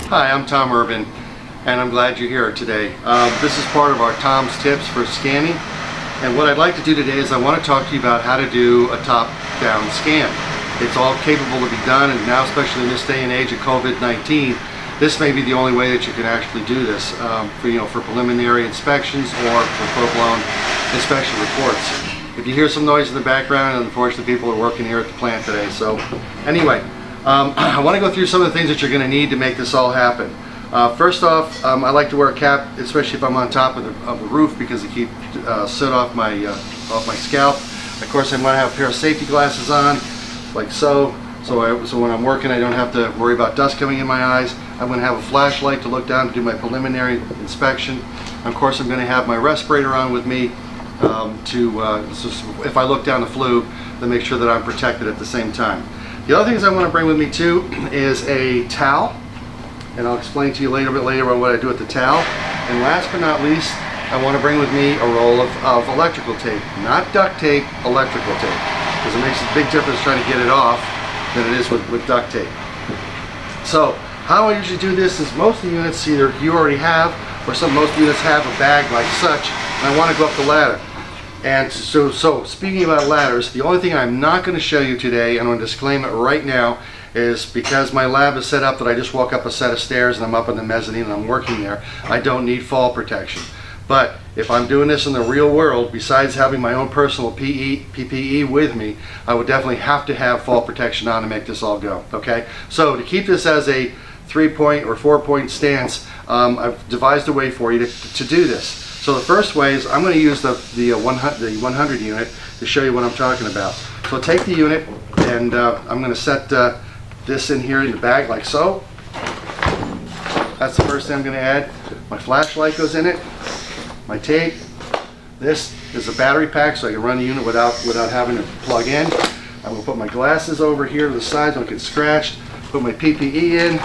Hi, I'm Tom Urban, and I'm glad you're here today. This is part of our Tom's Tips for scanning, and what I'd like to do today is I want to talk to you about how to do a top-down scan. It's all capable to be done, and now especially in this day and age of COVID-19, this may be the only way that you can actually do this for preliminary inspections or for full-blown inspection reports. If you hear some noise in the background, unfortunately people are working here at the plant today. So anyway, I want to go through some of the things that you're going to need to make this all happen. First off, I like to wear a cap, especially if I'm on top of the roof, because it keeps soot off my scalp. Of course, I'm going to have a pair of safety glasses on, like so. So when I'm working, I don't have to worry about dust coming in my eyes. I'm going to have a flashlight to look down to do my preliminary inspection. Of course, I'm going to have my respirator on with me so if I look down the flue, to make sure that I'm protected at the same time. The other things I want to bring with me too is a towel, and I'll explain to you a bit later on what I do with the towel. And last but not least, I want to bring with me a roll of electrical tape, not duct tape, electrical tape, because it makes a big difference trying to get it off than it is with duct tape. So how I usually do this is most of the units either you already have, or most units have a bag like such, and I want to go up the ladder. And so speaking about ladders, the only thing I'm not going to show you today, and I'm going to disclaim it right now, is because my lab is set up that I just walk up a set of stairs and I'm up in the mezzanine and I'm working there, I don't need fall protection. But if I'm doing this in the real world, besides having my own personal PPE with me, I would definitely have to have fall protection on to make this all go, okay? So to keep this as a 3-point or 4-point stance, I've devised a way for you to do this. So the first way is I'm going to use the 100 unit to show you what I'm talking about. So take the unit, and I'm going to set this in here in the bag like so. That's the first thing I'm going to add. My flashlight goes in it, my tape. This is a battery pack, so I can run the unit without having to plug in. I'm going to put my glasses over here to the side so I don't get scratched. Put my PPE in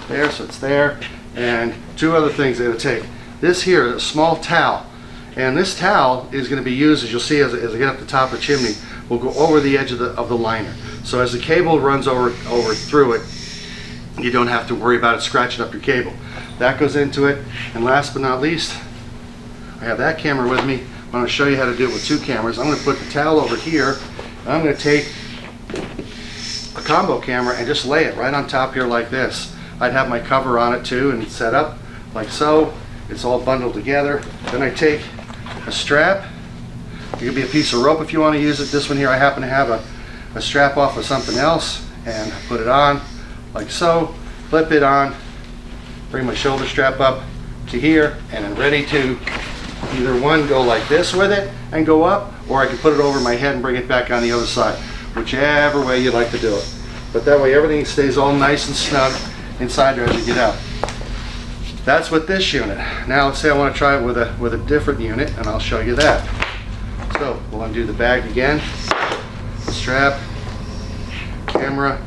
there, so it's there. And two other things I'm going to take. This here is a small towel, and this towel is going to be used, as you'll see as I get up the top of the chimney, will go over the edge of the liner. So as the cable runs over through it, you don't have to worry about it scratching up your cable. That goes into it. And last but not least, I have that camera with me. I'm going to show you how to do it with two cameras. I'm going to put the towel over here, and I'm going to take a combo camera and just lay it right on top here like this. I'd have my cover on it too and set up like so. It's all bundled together. Then I take a strap. It could be a piece of rope if you want to use it. This one here I happen to have a strap off of something else, and put it on like so, flip it on, bring my shoulder strap up to here, and I'm ready to either one go like this with it and go up, or I can put it over my head and bring it back on the other side, whichever way you'd like to do it. But that way everything stays all nice and snug inside there as you get out. That's with this unit. Now let's say I want to try it with a different unit, and I'll show you that. So we'll undo the bag again, strap, camera,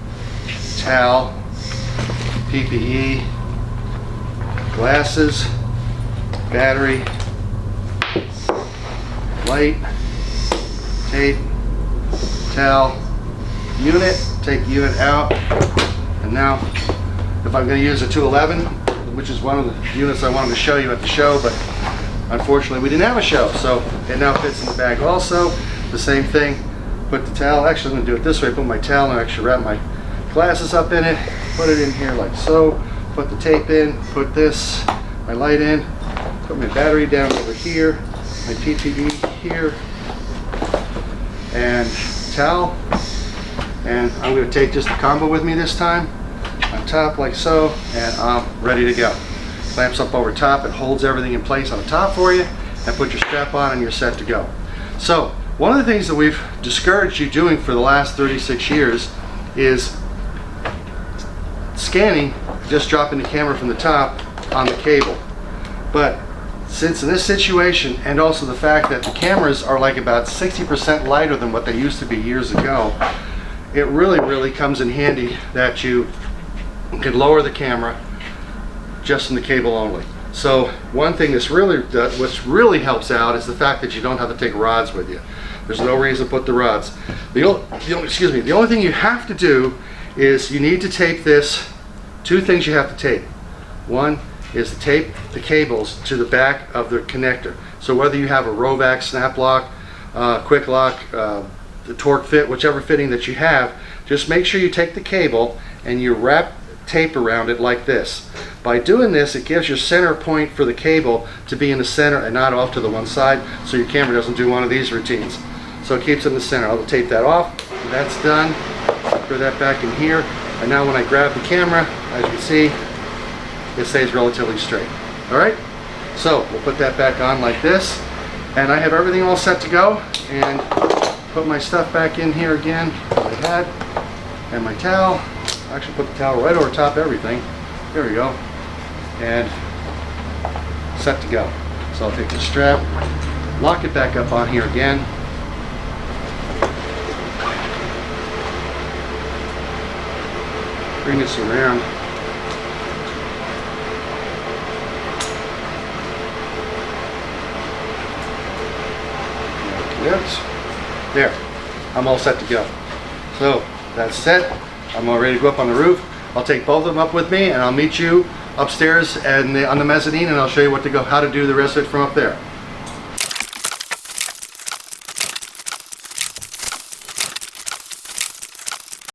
towel, PPE, glasses, battery, light, tape, towel, unit. Take the unit out, and now if I'm going to use a 211, which is one of the units I wanted to show you at the show, but unfortunately we didn't have a show, so it now fits in the bag also. The same thing, put the towel, actually I'm going to do it this way, put my towel and actually wrap my glasses up in it, put it in here like so, put the tape in, put my light in, put my battery down over here, my PPE here, and towel, and I'm going to take just the combo with me this time, on top like so, and I'm ready to go. Clamps up over top, it holds everything in place on the top for you, and put your strap on and you're set to go. So one of the things that we've discouraged you doing for the last 36 years is scanning, just dropping the camera from the top on the cable. But since in this situation, and also the fact that the cameras are like about 60% lighter than what they used to be years ago, it really comes in handy that you can lower the camera just in the cable only. So one thing that's what really helps out is the fact that you don't have to take rods with you. There's no reason to put the rods. The only thing you have to do is you need to tape this Two things you have to tape. One is to tape the cables to the back of the connector. So whether you have a Rovac, snap lock, quick lock, the torque fit, whichever fitting that you have, just make sure you take the cable and you wrap tape around it like this. By doing this, it gives your center point for the cable to be in the center and not off to the one side, so your camera doesn't do one of these routines. So it keeps it in the center. I'll tape that off. That's done. Throw that back in here. And now when I grab the camera, as you can see, it stays relatively straight. All right? So we'll put that back on like this. And I have everything all set to go. And put my stuff back in here again, that I had, and my towel. I actually put the towel right over top of everything. There we go. And set to go. So I'll take the strap, lock it back up on here again. Bring this around. There, I'm all set to go. So that's set. I'm all ready to go up on the roof. I'll take both of them up with me, and I'll meet you upstairs and on the mezzanine, and I'll show you how to do the rest of it from up there.